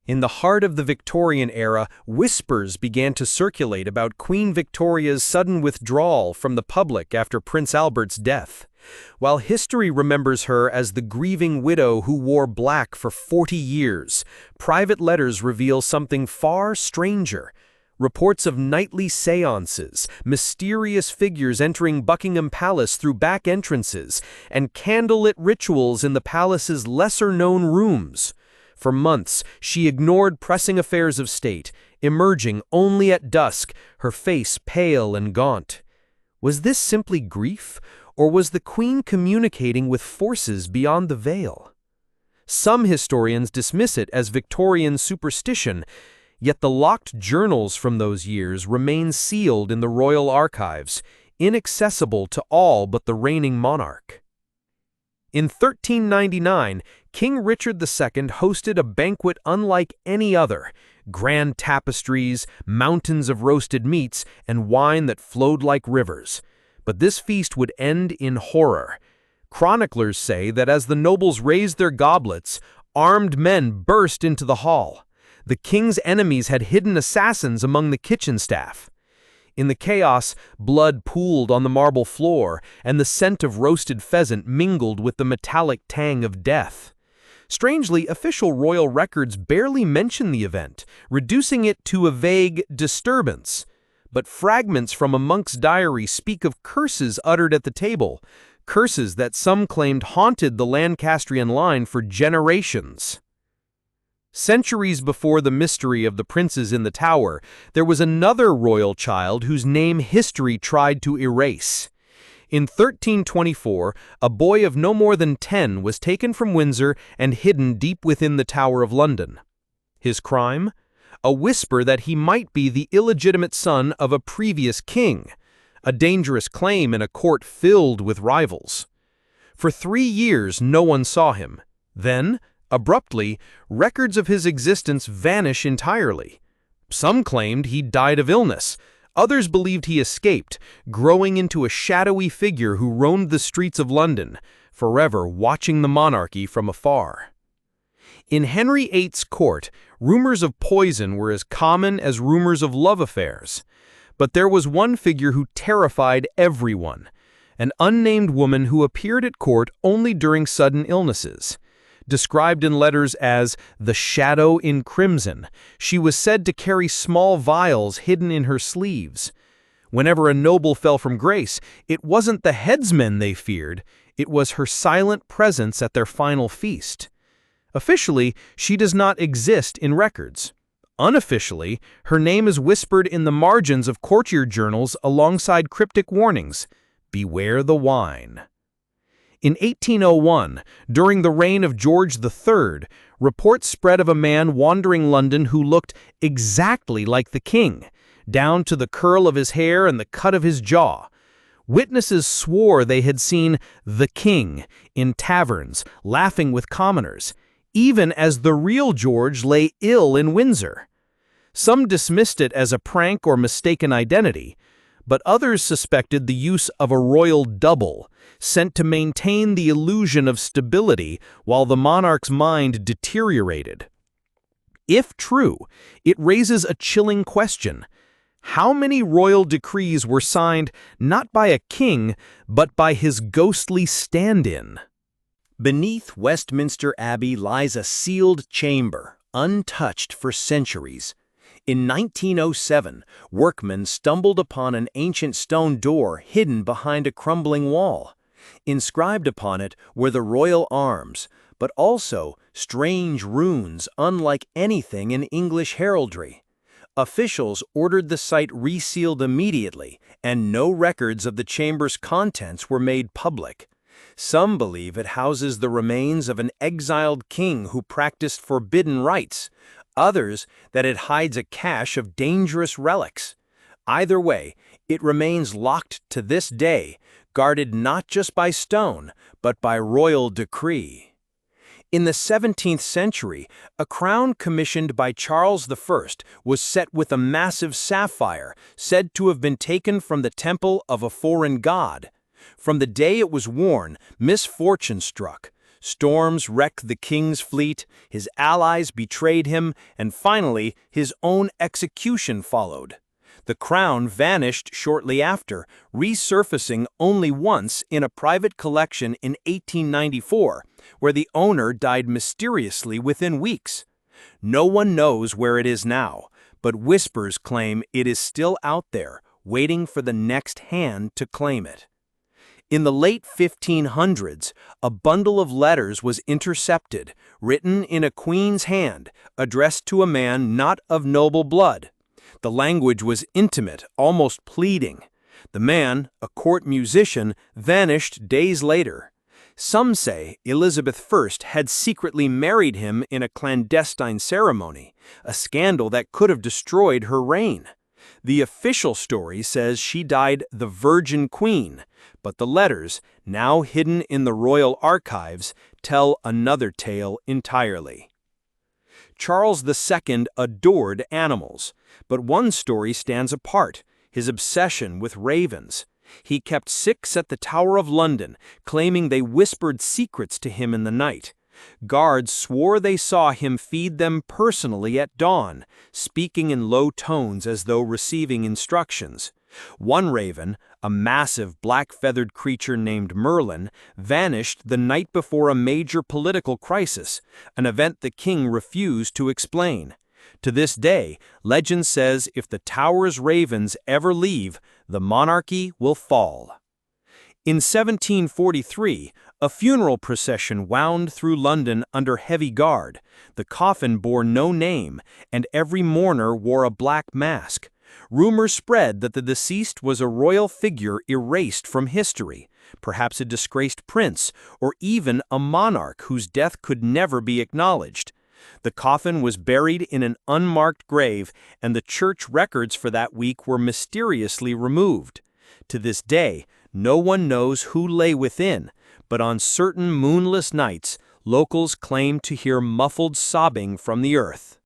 In the heart of the Victorian era, whispers began to circulate about Queen Victoria's sudden withdrawal from the public after Prince Albert's death. While history remembers her as the grieving widow who wore black for 40 years, private letters reveal something far stranger. Reports of nightly séances, mysterious figures entering Buckingham Palace through back entrances, and candlelit rituals in the palace's lesser-known rooms. For months, she ignored pressing affairs of state, emerging only at dusk, her face pale and gaunt. Was this simply grief, or was the Queen communicating with forces beyond the veil? Some historians dismiss it as Victorian superstition, yet the locked journals from those years remain sealed in the royal archives, inaccessible to all but the reigning monarch. In 1399, King Richard II hosted a banquet unlike any other: grand tapestries, mountains of roasted meats, and wine that flowed like rivers. But this feast would end in horror. Chroniclers say that as the nobles raised their goblets, armed men burst into the hall. The king's enemies had hidden assassins among the kitchen staff. In the chaos, blood pooled on the marble floor, and the scent of roasted pheasant mingled with the metallic tang of death. Strangely, official royal records barely mention the event, reducing it to a vague disturbance. But fragments from a monk's diary speak of curses uttered at the table, curses that some claimed haunted the Lancastrian line for generations. Centuries before the mystery of the princes in the tower, there was another royal child whose name history tried to erase. In 1324, a boy of no more than 10 was taken from Windsor and hidden deep within the Tower of London. His crime? A whisper that he might be the illegitimate son of a previous king, a dangerous claim in a court filled with rivals. For 3 years, no one saw him. Then, abruptly, records of his existence vanish entirely. Some claimed he died of illness. Others believed he escaped, growing into a shadowy figure who roamed the streets of London, forever watching the monarchy from afar. In Henry VIII's court, rumors of poison were as common as rumors of love affairs. But there was one figure who terrified everyone, an unnamed woman who appeared at court only during sudden illnesses. Described in letters as the shadow in crimson, she was said to carry small vials hidden in her sleeves. Whenever a noble fell from grace, it wasn't the headsmen they feared, it was her silent presence at their final feast. Officially, she does not exist in records. Unofficially, her name is whispered in the margins of courtier journals alongside cryptic warnings: beware the wine. In 1801, during the reign of George III, reports spread of a man wandering London who looked exactly like the king, down to the curl of his hair and the cut of his jaw. Witnesses swore they had seen the king in taverns, laughing with commoners, even as the real George lay ill in Windsor. Some dismissed it as a prank or mistaken identity, but others suspected the use of a royal double, sent to maintain the illusion of stability while the monarch's mind deteriorated. If true, it raises a chilling question: how many royal decrees were signed not by a king, but by his ghostly stand-in? Beneath Westminster Abbey lies a sealed chamber, untouched for centuries. In 1907, workmen stumbled upon an ancient stone door hidden behind a crumbling wall. Inscribed upon it were the royal arms, but also strange runes unlike anything in English heraldry. Officials ordered the site resealed immediately, and no records of the chamber's contents were made public. Some believe it houses the remains of an exiled king who practiced forbidden rites. Others that it hides a cache of dangerous relics. Either way, it remains locked to this day, guarded not just by stone, but by royal decree. In the 17th century, a crown commissioned by Charles I was set with a massive sapphire, said to have been taken from the temple of a foreign god. From the day it was worn, misfortune struck. Storms wrecked the king's fleet, his allies betrayed him, and finally, his own execution followed. The crown vanished shortly after, resurfacing only once in a private collection in 1894, where the owner died mysteriously within weeks. No one knows where it is now, but whispers claim it is still out there, waiting for the next hand to claim it. In the late 1500s, a bundle of letters was intercepted, written in a queen's hand, addressed to a man not of noble blood. The language was intimate, almost pleading. The man, a court musician, vanished days later. Some say Elizabeth I had secretly married him in a clandestine ceremony, a scandal that could have destroyed her reign. The official story says she died the Virgin Queen, but the letters, now hidden in the royal archives, tell another tale entirely. Charles II adored animals, but one story stands apart: his obsession with ravens. He kept 6 at the Tower of London, claiming they whispered secrets to him in the night. Guards swore they saw him feed them personally at dawn, speaking in low tones as though receiving instructions. One raven, a massive black-feathered creature named Merlin, vanished the night before a major political crisis, an event the king refused to explain. To this day, legend says if the tower's ravens ever leave, the monarchy will fall. In 1743, a funeral procession wound through London under heavy guard. The coffin bore no name, and every mourner wore a black mask. Rumors spread that the deceased was a royal figure erased from history, perhaps a disgraced prince, or even a monarch whose death could never be acknowledged. The coffin was buried in an unmarked grave, and the church records for that week were mysteriously removed. To this day, no one knows who lay within, but on certain moonless nights, locals claim to hear muffled sobbing from the earth.